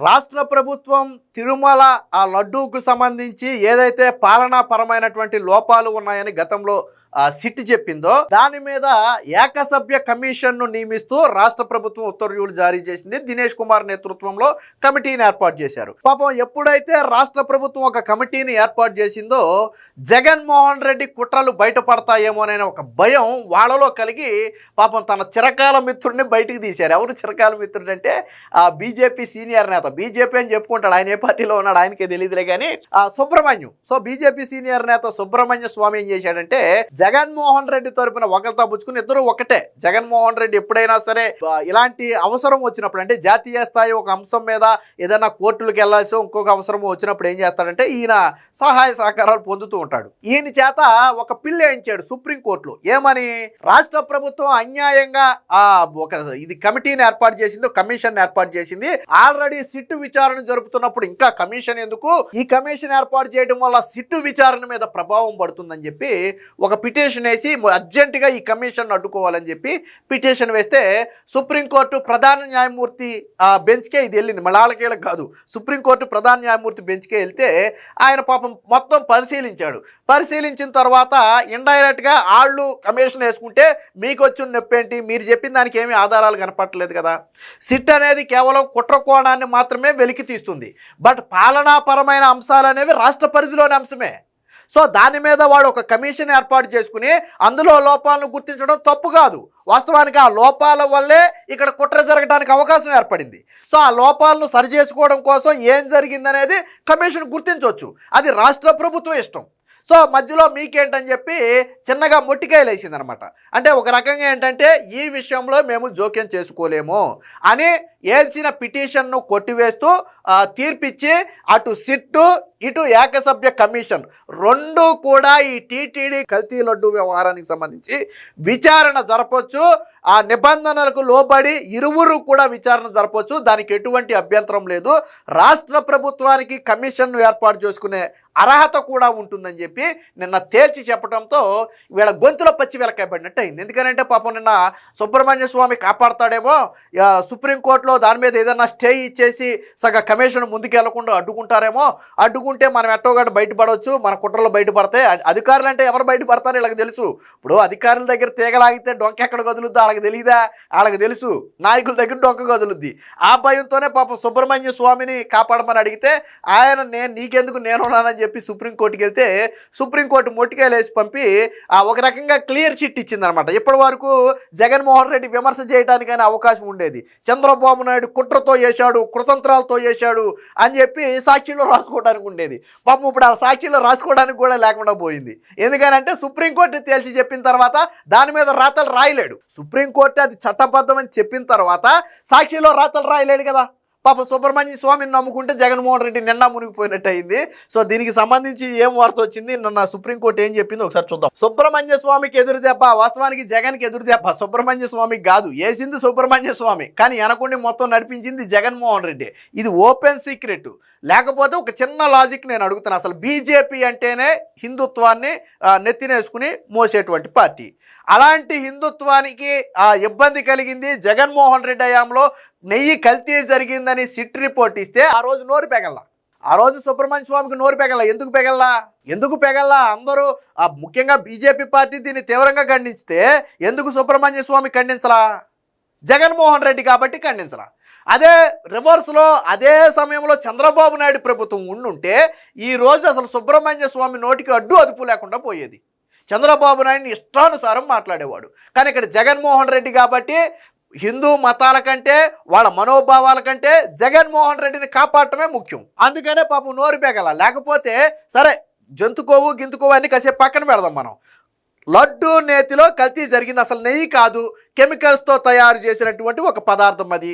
రాష్ట్ర ప్రభుత్వం తిరుమల ఆ లడ్డూకు సంబంధించి ఏదైతే పాలనాపరమైనటువంటి లోపాలు ఉన్నాయని గతంలో సిట్ చెప్పిందో దాని మీద ఏకసభ్య కమిషన్ను నియమిస్తూ రాష్ట్ర ప్రభుత్వం ఉత్తర్వులు జారీ చేసింది. దినేష్ కుమార్ నేతృత్వంలో కమిటీని ఏర్పాటు చేశారు. పాపం ఎప్పుడైతే రాష్ట్ర ప్రభుత్వం ఒక కమిటీని ఏర్పాటు చేసిందో జగన్మోహన్ రెడ్డి కుట్రలు బయటపడతాయేమోననే ఒక భయం వాళ్ళలో కలిగి పాపం తన చిరకాల మిత్రుడిని బయటికి తీశారు. ఎవరు చిరకాల మిత్రుడు అంటే బీజేపీ సీనియర్ నేత, బీజేపీ అని చెప్పుకుంటాడు, ఆయన ఏ పార్టీలో ఉన్నాడు ఆయనకే తెలియదులే కానీ సుబ్రహ్మణ్యం. సో బీజేపీ సీనియర్ నేత సుబ్రహ్మణ్య స్వామి ఏం చేశాడంటే జగన్మోహన్ రెడ్డి తరపున ఒకరితో పుచ్చుకుని ఇద్దరు ఒకటే. జగన్మోహన్ రెడ్డి ఎప్పుడైనా సరే ఇలాంటి అవసరం వచ్చినప్పుడు అంటే జాతీయ స్థాయి ఒక అంశం మీద ఏదైనా కోర్టులకు వెళ్ళాల్సి ఇంకొక అవసరం వచ్చినప్పుడు ఏం చేస్తాడంటే ఈయన సహాయ సహకారాలు పొందుతూ ఉంటాడు. ఈయన చేత ఒక పిల్లు వేయించాడు సుప్రీంకోర్టులో. ఏమని? రాష్ట్ర ప్రభుత్వం అన్యాయంగా ఒక ఇది కమిటీని ఏర్పాటు చేసింది, కమిషన్ ఏర్పాటు చేసింది. ఆల్రెడీ సిట్టు విచారణ జరుపుతున్నప్పుడు ఇంకా కమిషన్ ఎందుకు? ఈ కమిషన్ ఏర్పాటు చేయడం వల్ల సిట్టు విచారణ మీద ప్రభావం పడుతుందని చెప్పి ఒక పిటిషన్ వేసి అర్జెంటుగా ఈ కమిషన్ అడ్డుకోవాలని చెప్పి పిటిషన్ వేస్తే సుప్రీంకోర్టు ప్రధాన న్యాయమూర్తి బెంచ్కే ఇది వెళ్ళింది. మళ్ళాళ్ళకేళ్ళకి కాదు, సుప్రీంకోర్టు ప్రధాన న్యాయమూర్తి బెంచ్కే వెళ్తే ఆయన పాపం మొత్తం పరిశీలించాడు. పరిశీలించిన తర్వాత ఇండైరెక్ట్గా వాళ్ళు కమిషన్ వేసుకుంటే మీకు వచ్చిన నొప్పేంటి? మీరు చెప్పిన దానికి ఏమీ ఆధారాలు కనపడలేదు కదా. సిట్ అనేది కేవలం కుట్ర కోణాన్ని మాత్రమే వెలికి తీస్తుంది. బట్ పాలనాపరమైన అంశాలు అనేవి రాష్ట్ర పరిధిలోని అంశమే. సో దాని మీద వాడు ఒక కమిషన్ ఏర్పాటు చేసుకుని అందులో లోపాలను గుర్తించడం తప్పు కాదు. వాస్తవానికి ఆ లోపాల వల్లే ఇక్కడ కుట్ర జరగడానికి అవకాశం ఏర్పడింది. సో ఆ లోపాలను సరిచేసుకోవడం కోసం ఏం జరిగిందనేది కమిషన్ గుర్తించవచ్చు. అది రాష్ట్ర ప్రభుత్వం ఇష్టం. సో మధ్యలో మీకేంటని చెప్పి చిన్నగా మొట్టికాయలు వేసిందనమాట. అంటే ఒక రకంగా ఏంటంటే ఈ విషయంలో మేము జోక్యం చేసుకోలేము అని వేసిన పిటిషన్ను కొట్టివేస్తూ తీర్పిచ్చి అటు సిట్టు ఇటు ఏకసభ్య కమిషన్ రెండు కూడా ఈ టీటీడీ కల్తీ లడ్డు వ్యవహారానికి సంబంధించి విచారణ జరపవచ్చు. ఆ నిబంధనలకు లోబడి ఇరువురు కూడా విచారణ జరపవచ్చు. దానికి ఎటువంటి అభ్యంతరం లేదు. రాష్ట్ర ప్రభుత్వానికి కమిషన్ను ఏర్పాటు చేసుకునే అర్హత కూడా ఉంటుందని చెప్పి నిన్న తేల్చి చెప్పడంతో వీళ్ళ గొంతులో పచ్చి వెలకాయబడినట్టు అయింది. ఎందుకంటే పాపం నిన్న సుబ్రహ్మణ్య స్వామి కాపాడతాడేమో, సుప్రీంకోర్టులో దాని మీద ఏదైనా స్టే ఇచ్చేసి సగ కమిషన్ ముందుకు వెళ్లకుండా అడ్డుకుంటారేమో, అడ్డుకుంటే మనం ఎట్టోగాడు బయటపడవచ్చు, మన కుట్రలు బయటపడతాయి. అధికారులు అంటే ఎవరు బయటపడతారో వీళ్ళకి తెలుసు. ఇప్పుడు అధికారుల దగ్గర తీగలాగితే డొంక ఎక్కడ కదులుద్దో వాళ్ళకి తెలియదా? వాళ్ళకి తెలుసు. నాయకుల దగ్గర డొంక కదులుద్ది. ఆ భయంతోనే పాపం సుబ్రహ్మణ్య స్వామిని కాపాడమని అడిగితే ఆయన నీకెందుకు నేనున్నానని చెప్పి సుప్రీంకోర్టుకి వెళ్తే సుప్రీంకోర్టు మొట్టికాయలు వేసి పంపి ఒక రకంగా క్లియర్ చిట్ ఇచ్చిందనమాట. ఇప్పటి వరకు జగన్మోహన్ రెడ్డి విమర్శ చేయడానికైనా అవకాశం ఉండేది. చంద్రబాబు నాయుడు కుట్రతో చేశాడు, కుతంత్రాలతో చేశాడు అని చెప్పి సాక్షిలో రాసుకోవడానికి ఉండేది. పాపం ఇప్పుడు ఆ సాక్షిలో రాసుకోవడానికి కూడా లేకుండా పోయింది. ఎందుకనంటే సుప్రీంకోర్టు తేల్చి చెప్పిన తర్వాత దాని మీద రాతలు రాయలేడు. సుప్రీంకోర్టు అది చట్టబద్ధమని చెప్పిన తర్వాత సాక్షిలో రాతలు రాయలేడు కదా. పాపం సుబ్రహ్మణ్య స్వామిని నమ్ముకుంటే జగన్మోహన్ రెడ్డి నిండా మునిగిపోయినట్టు అయింది. సో దీనికి సంబంధించి ఏం వార్త వచ్చింది, నిన్న సుప్రీంకోర్టు ఏం చెప్పింది ఒకసారి చూద్దాం. సుబ్రహ్మణ్య స్వామికి ఎదురు దెబ్బ, వాస్తవానికి జగన్కి ఎదురు దెబ్బ. సుబ్రహ్మణ్య స్వామికి కాదు, వేసింది సుబ్రహ్మణ్య స్వామి, కానీ వెనకుండి మొత్తం నడిపించింది జగన్మోహన్ రెడ్డి. ఇది ఓపెన్ సీక్రెట్. లేకపోతే ఒక చిన్న లాజిక్ నేను అడుగుతాను. అసలు బీజేపీ అంటేనే హిందుత్వాన్ని నెత్తినేసుకుని మోసేటువంటి పార్టీ. అలాంటి హిందుత్వానికి ఇబ్బంది కలిగింది జగన్మోహన్ రెడ్డి హయాంలో నెయ్యి కల్తీ జరిగిందని సిట్ రిపోర్ట్ ఇస్తే ఆ రోజు నోరు పెగల్లా. ఆ రోజు సుబ్రహ్మణ్య స్వామికి నోరు పెగల్లా. ఎందుకు పెగల్లా? అందరూ ముఖ్యంగా బీజేపీ పార్టీ దీన్ని తీవ్రంగా ఖండిస్తే ఎందుకు సుబ్రహ్మణ్య స్వామి ఖండించలా? జగన్మోహన్ రెడ్డి కాబట్టి ఖండించలా. అదే రివర్స్లో అదే సమయంలో చంద్రబాబు నాయుడు ప్రభుత్వం ఉండుంటే ఈరోజు అసలు సుబ్రహ్మణ్య స్వామి నోటికి అదుపు లేకుండా పోయేది. చంద్రబాబు నాయుడిని ఇష్టానుసారం మాట్లాడేవాడు. కానీ ఇక్కడ జగన్మోహన్ రెడ్డి కాబట్టి హిందూ మతాల కంటే వాళ్ళ మనోభావాల కంటే జగన్మోహన్ రెడ్డిని కాపాడటమే ముఖ్యం. అందుకనే పాపం నోరు పెగల. లేకపోతే సరే జంతుకోవు గింతుకోవు అన్ని కాసేపు పక్కన పెడదాం. మనం లడ్డు నేతిలో కల్తీ జరిగింది, అసలు నెయ్యి కాదు, కెమికల్స్తో తయారు చేసినటువంటి ఒక పదార్థం అది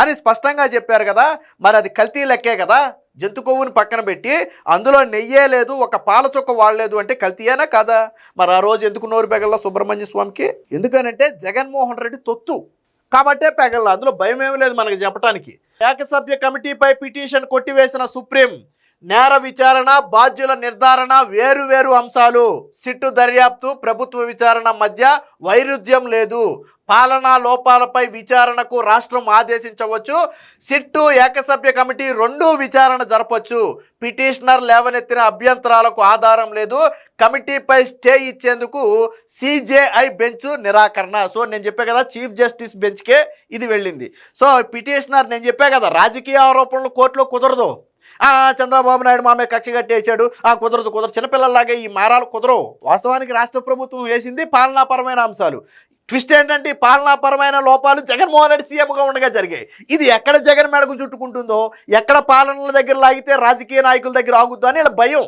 అని స్పష్టంగా చెప్పారు కదా. మరి అది కల్తీ లెక్కే కదా. జంతు కొవ్వుని పక్కన పెట్టి అందులో నెయ్యే లేదు, ఒక పాల చుక్క వాడలేదు అంటే కల్తీయేనా కదా. మరి ఆ రోజు ఎందుకు నోరు పెగల్లా సుబ్రహ్మణ్య స్వామికి? ఎందుకనంటే జగన్మోహన్ రెడ్డి తొత్తు కాబట్టే పెగల్లా. అందులో భయం ఏమీ లేదు మనకి చెప్పడానికి. ఏకసభ్య కమిటీపై పిటిషన్ కొట్టివేసిన సుప్రీం నేర విచారణ, బాధ్యుల నిర్ధారణ వేరు అంశాలు. సిట్టు దర్యాప్తు, ప్రభుత్వ విచారణ మధ్య వైరుధ్యం లేదు. పాలనా లోపాలపై విచారణకు రాష్ట్రం ఆదేశించవచ్చు. సిట్టు ఏకసభ్య కమిటీ రెండూ విచారణ జరపచ్చు. పిటిషనర్ లేవనెత్తిన అభ్యంతరాలకు ఆధారం లేదు. కమిటీపై స్టే ఇచ్చేందుకు సిజేఐ బెంచ్ నిరాకరణ. సో నేను చెప్పా కదా, చీఫ్ జస్టిస్ బెంచ్కే ఇది వెళ్ళింది. సో పిటిషనర్, నేను చెప్పా కదా, రాజకీయ ఆరోపణలు కోర్టులో కుదరదు. చంద్రబాబు నాయుడు మా మీద కక్ష కట్టేశాడు, కుదరదు. చిన్నపిల్లల్లాగే ఈ మారాలు కుదరవు. వాస్తవానికి రాష్ట్ర ప్రభుత్వం వేసింది పాలనాపరమైన అంశాలు. ట్విస్ట్ ఏంటంటే పాలనాపరమైన లోపాలు జగన్మోహన్ రెడ్డి సీఎంగా ఉండగా జరిగాయి. ఇది ఎక్కడ జగన్ మెడకు చుట్టుకుంటుందో, ఎక్కడ పాలనల దగ్గర లాగితే రాజకీయ నాయకుల దగ్గర ఆగుద్దో అని ఇలా భయం.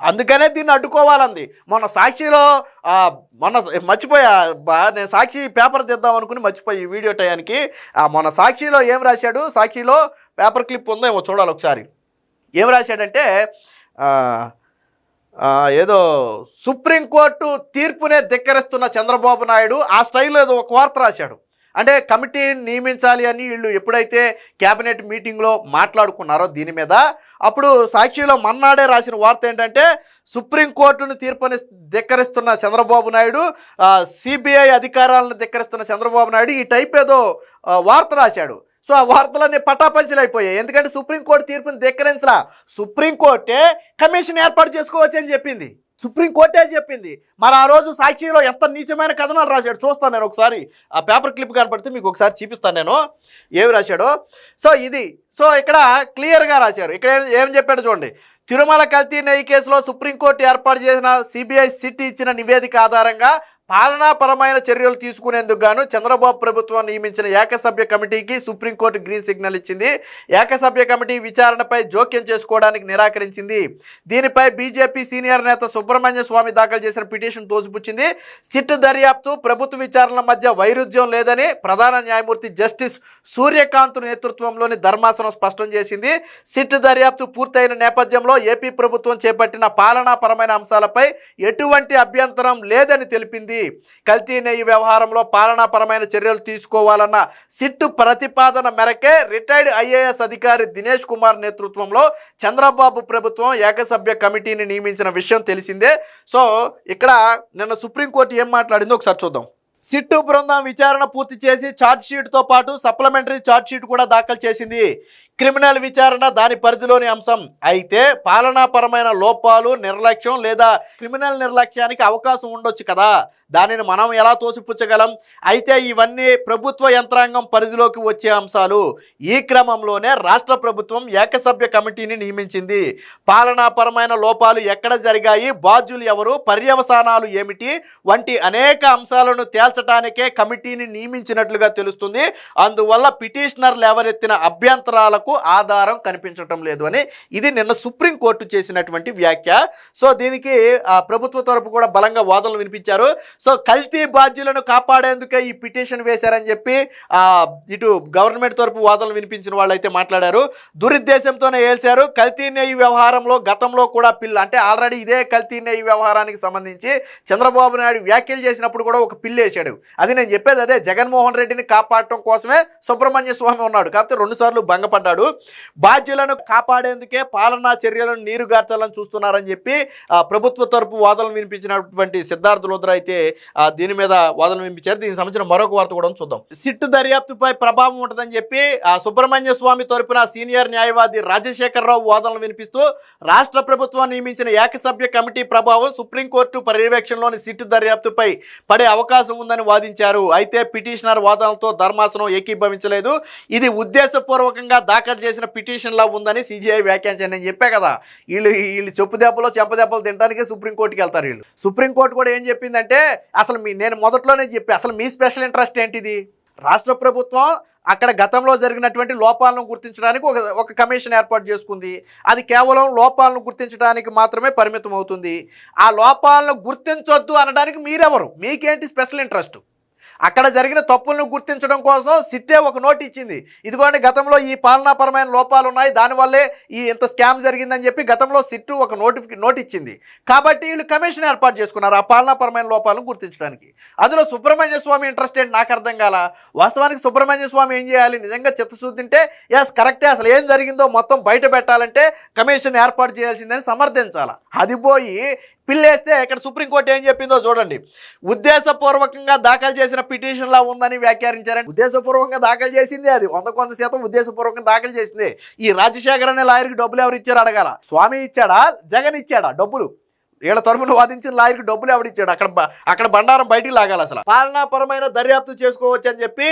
అందుకనే దీన్ని అడ్డుకోవాలంది. మొన్న సాక్షిలో మర్చిపోయా, నేను సాక్షి పేపర్ తెద్దాం అనుకుని మర్చిపోయి ఈ వీడియో టయానికి. మొన్న సాక్షిలో ఏం రాశాడు, సాక్షిలో పేపర్ క్లిప్ ఉందో ఏమో చూడాలి ఒకసారి. ఏం రాశాడంటే ఏదో సుప్రీంకోర్టు తీర్పునే ధిక్కరిస్తున్న చంద్రబాబు నాయుడు, ఆ స్టైల్లో ఏదో ఒక వార్త రాశాడు. అంటే కమిటీని నియమించాలి అని వీళ్ళు ఎప్పుడైతే క్యాబినెట్ మీటింగ్లో మాట్లాడుకున్నారో దీని మీద, అప్పుడు సాక్షిలో మన్నాడే రాసిన వార్త ఏంటంటే సుప్రీంకోర్టును తీర్పుని ధిక్కరిస్తున్న చంద్రబాబు నాయుడు, సిబిఐ అధికారాలను ధిక్కరిస్తున్న చంద్రబాబు నాయుడు, ఈ టైప్ ఏదో వార్త రాశాడు. సో ఆ వార్తలన్నీ పటాపంచలు అయిపోయాయి. ఎందుకంటే సుప్రీంకోర్టు తీర్పుని ధిక్కరించలా, సుప్రీంకోర్టే కమిషన్ ఏర్పాటు చేసుకోవచ్చు అని చెప్పింది. సుప్రీంకోర్టే చెప్పింది. మరి ఆ రోజు సాక్షిలో ఎంత నీచమైన కథనాలు రాశాడు చూస్తాను నేను. ఒకసారి ఆ పేపర్ క్లిప్ కనపడితే మీకు ఒకసారి చూపిస్తాను నేను ఏమి రాశాడో. సో ఇది, సో ఇక్కడ క్లియర్గా రాశారు. ఇక్కడ ఏం చెప్పాడు చూడండి. తిరుమల కల్తీ నెయ్యి కేసులో సుప్రీంకోర్టు ఏర్పాటు చేసిన సిబిఐ సిట్ ఇచ్చిన నివేదిక ఆధారంగా పాలనాపరమైన చర్యలు తీసుకునేందుకు గాను చంద్రబాబు ప్రభుత్వం నియమించిన ఏకసభ్య కమిటీకి సుప్రీంకోర్టు గ్రీన్ సిగ్నల్ ఇచ్చింది. ఏకసభ్య కమిటీ విచారణపై జోక్యం చేసుకోవడానికి నిరాకరించింది. దీనిపై బీజేపీ సీనియర్ నేత సుబ్రహ్మణ్య స్వామి దాఖలు చేసిన పిటిషన్ తోసిపుచ్చింది. సిట్ దర్యాప్తు, ప్రభుత్వ విచారణల మధ్య వైరుధ్యం లేదని ప్రధాన న్యాయమూర్తి జస్టిస్ సూర్యకాంత్ నేతృత్వంలోని ధర్మాసనం స్పష్టం చేసింది. సిట్ దర్యాప్తు పూర్తయిన నేపథ్యంలో ఏపీ ప్రభుత్వం చేపట్టిన పాలనాపరమైన అంశాలపై ఎటువంటి అభ్యంతరం లేదని తెలిపింది. కల్తీ నెయ్యి వ్యవహారంలో పాలనాపరమైన చర్యలు తీసుకోవాలన్న సిట్టు ప్రతిపాదన మేరకే రిటైర్డ్ ఐఏఎస్ అధికారి దినేష్ కుమార్ నేతృత్వంలో చంద్రబాబు ప్రభుత్వం ఏకసభ్య కమిటీని నియమించిన విషయం తెలిసిందే. సో ఇక్కడ నిన్న సుప్రీంకోర్టు ఏం మాట్లాడిందో ఒకసారి చూద్దాం. సిట్టు బృందం విచారణ పూర్తి చేసి ఛార్జ్షీట్తో పాటు సప్లిమెంటరీ ఛార్జ్షీట్ కూడా దాఖలు చేసింది. క్రిమినల్ విచారణ దాని పరిధిలోని అంశం అయితే పాలనాపరమైన లోపాలు, నిర్లక్ష్యం లేదా క్రిమినల్ నిర్లక్ష్యానికి అవకాశం ఉండొచ్చు కదా, దానిని మనం ఎలా తోసిపుచ్చగలం? అయితే ఇవన్నీ ప్రభుత్వ యంత్రాంగం పరిధిలోకి వచ్చే అంశాలు. ఈ క్రమంలోనే రాష్ట్ర ప్రభుత్వం ఏకసభ్య కమిటీని నియమించింది. పాలనాపరమైన లోపాలు ఎక్కడ జరిగాయి, బాధ్యులు ఎవరు, పర్యవసానాలు ఏమిటి వంటి అనేక అంశాలను తేల్చడానికే కమిటీని నియమించినట్లుగా తెలుస్తుంది. అందువల్ల పిటిషనర్ లేవనెత్తిన అభ్యంతరాలకు ఆధారం కనిపించటం లేదు అని ఇది నిన్న సుప్రీంకోర్టు చేసినటువంటి వ్యాఖ్య. సో దీనికి ప్రభుత్వ తరపు కూడా బలంగా వాదనలు వినిపించారు. సో కల్తీ బాధ్యులను కాపాడేందుకే ఈ పిటిషన్ వేశారని చెప్పి ఇటు గవర్నమెంట్ తరపు వాదనలు వినిపించిన వాళ్ళు అయితే మాట్లాడారు. దురుద్దేశంతోనే ఏల్చారు. కల్తీ నెయ్యి వ్యవహారంలో గతంలో కూడా అంటే ఆల్రెడీ ఇదే కల్తీ నెయ్యి వ్యవహారానికి సంబంధించి చంద్రబాబు నాయుడు వ్యాఖ్యలు చేసినప్పుడు కూడా ఒక పిల్లు వేశాడు. అది నేను చెప్పేది అదే, జగన్మోహన్ రెడ్డిని కాపాడటం కోసమే సుబ్రహ్మణ్య స్వామి ఉన్నాడు, కాకపోతే 2 సార్లు భంగపడ్డాడు. బాధ్యులను కాపాడేందుకే పాలనా చర్యలను నీరుగార్చాలని చూస్తున్నారని చెప్పి ప్రభుత్వ తరపు వాదనలు వినిపించినటువంటి సిద్ధార్థ లోద్రా అయితే దీని మీద వాదనలు వినిపించారు. దీనికి సంబంధించిన మరొక వార్త కూడా చూద్దాం. సిట్టు దర్యాప్తుపై ప్రభావం ఉంటుందని చెప్పి సుబ్రహ్మణ్య స్వామి తరపున సీనియర్ న్యాయవాది రాజశేఖరరావు వాదనలు వినిపిస్తూ రాష్ట్ర ప్రభుత్వం నియమించిన ఏకసభ్య కమిటీ ప్రభావం సుప్రీంకోర్టు పర్యవేక్షణలోని సిట్టు దర్యాప్తుపై పడే అవకాశం ఉందని వాదించారు. అయితే పిటిషనర్ వాదనలతో ధర్మాసనం ఏకీభవించలేదు. ఇది ఉద్దేశపూర్వకంగా దాఖలు చేసిన పిటిషన్లా ఉందని సిజేఐ వ్యాఖ్యానించారు. నేను చెప్పా కదా, వీళ్ళు చెప్పు దెబ్బలు చెంపదెబ్బలు తినడానికి సుప్రీంకోర్టుకి వెళ్తారు వీళ్ళు. సుప్రీంకోర్టు కూడా ఏం చెప్పిందంటే, అసలు నేను మొదట్లోనే చెప్పి అసలు మీ స్పెషల్ ఇంట్రెస్ట్ ఏంటిది? రాష్ట్ర ప్రభుత్వం అక్కడ గతంలో జరిగినటువంటి లోపాలను గుర్తించడానికి ఒక కమిషన్ ఏర్పాటు చేసుకుంది. అది కేవలం లోపాలను గుర్తించడానికి మాత్రమే పరిమితం అవుతుంది. ఆ లోపాలను గుర్తించొద్దు అనడానికి మీరెవరు? మీకేంటి స్పెషల్ ఇంట్రెస్ట్? అక్కడ జరిగిన తప్పులను గుర్తించడం కోసం సిట్టే ఒక నోట్ ఇచ్చింది. ఇదిగోండి గతంలో ఈ పాలనాపరమైన లోపాలు ఉన్నాయి, దానివల్లే ఈ ఇంత స్కామ్ జరిగిందని చెప్పి గతంలో సిట్టు ఒక నోట్ ఇచ్చింది. కాబట్టి వీళ్ళు కమిషన్ ఏర్పాటు చేసుకున్నారు ఆ పాలనాపరమైన లోపాలను గుర్తించడానికి. అందులో సుబ్రహ్మణ్య స్వామి ఇంట్రెస్ట్ ఏంటి నాకు అర్థం కాల. వాస్తవానికి సుబ్రహ్మణ్య స్వామి ఏం చేయాలి? నిజంగా చిత్తశుద్ధి ఉంటే కరెక్టే, అసలు ఏం జరిగిందో మొత్తం బయట పెట్టాలంటే కమిషన్ ఏర్పాటు చేయాల్సిందని సమర్థించాలి. అది పోయి పిల్లేస్తే ఇక్కడ సుప్రీంకోర్టు ఏం చెప్పిందో చూడండి. ఉద్దేశపూర్వకంగా దాఖలు చేసిన పిటిషన్లా ఉందని వ్యాఖ్యానించారని. ఉద్దేశపూర్వకంగా దాఖలు చేసింది అది 100% ఉద్దేశపూర్వకంగా దాఖలు చేసింది. ఈ రాజశేఖర్ అనే లాయర్కి డబ్బులు ఎవరు ఇచ్చారు అడగాల. స్వామి ఇచ్చాడా, జగన్ ఇచ్చాడా డబ్బులు? వీళ్ళ తరఫున వాదించిన లాయర్కి డబ్బులు ఎవడిచ్చాడు? అక్కడ బండారం బయటికి లాగాలి. అసలు పాలనాపరమైన దర్యాప్తు చేసుకోవచ్చు అని చెప్పి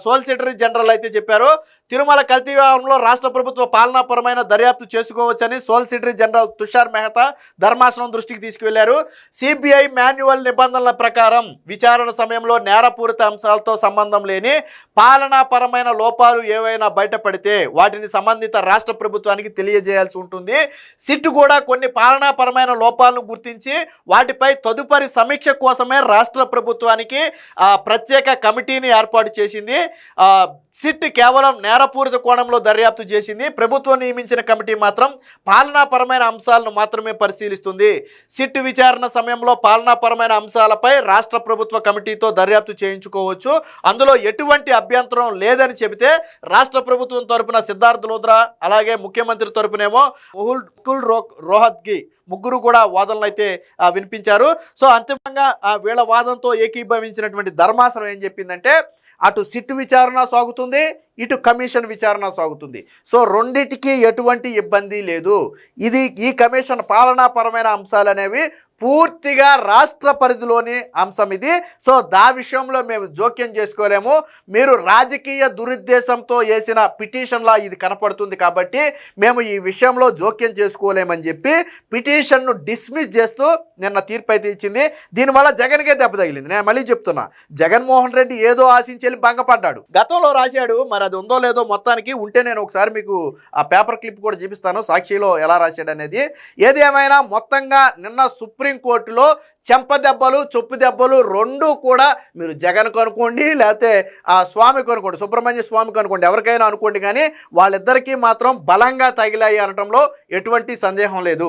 సోలిసిటరీ జనరల్ అయితే చెప్పారు. తిరుమల కల్తీ వ్యవహారంలో రాష్ట్ర ప్రభుత్వ పాలనాపరమైన దర్యాప్తు చేసుకోవచ్చని సోలిసిటరీ జనరల్ తుషార్ మెహతా ధర్మాసనం దృష్టికి తీసుకువెళ్లారు. సిబిఐ మాన్యువల్ నిబంధనల ప్రకారం విచారణ సమయంలో నేరపూరిత అంశాలతో సంబంధం లేని పాలనాపరమైన లోపాలు ఏవైనా బయటపడితే వాటిని సంబంధిత రాష్ట్ర ప్రభుత్వానికి తెలియజేయాల్సి ఉంటుంది. సిట్ కూడా కొన్ని పాలనాపరమైన లోపాలను గుర్తించి వాటిపై తదుపరి సమీక్ష కోసమే రాష్ట్ర ప్రభుత్వానికి ప్రత్యేక కమిటీని ఏర్పాటు చేసింది. సిట్ కేవలం నేరపూరిత కోణంలో దర్యాప్తు చేసింది. ప్రభుత్వం నియమించిన కమిటీ మాత్రం పాలనాపరమైన అంశాలను మాత్రమే పరిశీలిస్తుంది. సిట్ విచారణ సమయంలో పాలనాపరమైన అంశాలపై రాష్ట్ర ప్రభుత్వ కమిటీతో దర్యాప్తు చేయించుకోవచ్చు. అందులో ఎటువంటి అభ్యంతరం లేదని చెబితే రాష్ట్ర ప్రభుత్వం తరపున సిద్ధార్థ్ లూథ్రా, అలాగే ముఖ్యమంత్రి తరపునేమో ముకుల్ రోహత్గి ముగ్గురు కూడా వాదనలు అయితే వినిపించారు. సో అంతిమంగా వీళ్ళ వాదనతో ఏకీభవించినటువంటి ధర్మాసనం ఏం చెప్పిందంటే అటు సిట్ విచారణ సాగుతుంది, ఇటు కమిషన్ విచారణ సాగుతుంది. సో రెండిటికి ఎటువంటి ఇబ్బంది లేదు. ఈ కమిషన్ పాలనాపరమైన అంశాలు అనేవి పూర్తిగా రాష్ట్ర పరిధిలోని అంశం ఇది. సో విషయంలో మేము జోక్యం చేసుకోలేము. మీరు రాజకీయ దురుద్దేశంతో వేసిన పిటిషన్లా ఇది కనపడుతుంది కాబట్టి మేము ఈ విషయంలో జోక్యం చేసుకోలేమని చెప్పి పిటిషన్ను డిస్మిస్ చేస్తూ నిన్న తీర్పు అయితే ఇచ్చింది. దీనివల్ల జగన్కే దెబ్బ తగిలింది. నేను మళ్ళీ చెప్తున్నా, జగన్మోహన్ రెడ్డి ఏదో ఆశించి వెళ్ళి భంగపడ్డాడు. గతంలో రాశాడు, మరి అది ఉందో లేదో మొత్తానికి ఉంటే నేను ఒకసారి మీకు ఆ పేపర్ క్లిప్ కూడా చూపిస్తాను, సాక్షిలో ఎలా రాశాడు అనేది. ఏది ఏమైనా మొత్తంగా నిన్న సుప్రీంకోర్టులో చెంపదెబ్బలు చొప్పు దెబ్బలు రెండూ కూడా మీరు జగన్ కనుకోండి, లేకపోతే ఆ స్వామి కనుకోండి, సుబ్రహ్మణ్య స్వామి కనుకోండి, ఎవరికైనా అనుకోండి, కానీ వాళ్ళిద్దరికీ మాత్రం బలంగా తగిలాయి అనటంలో ఎటువంటి సందేహం లేదు.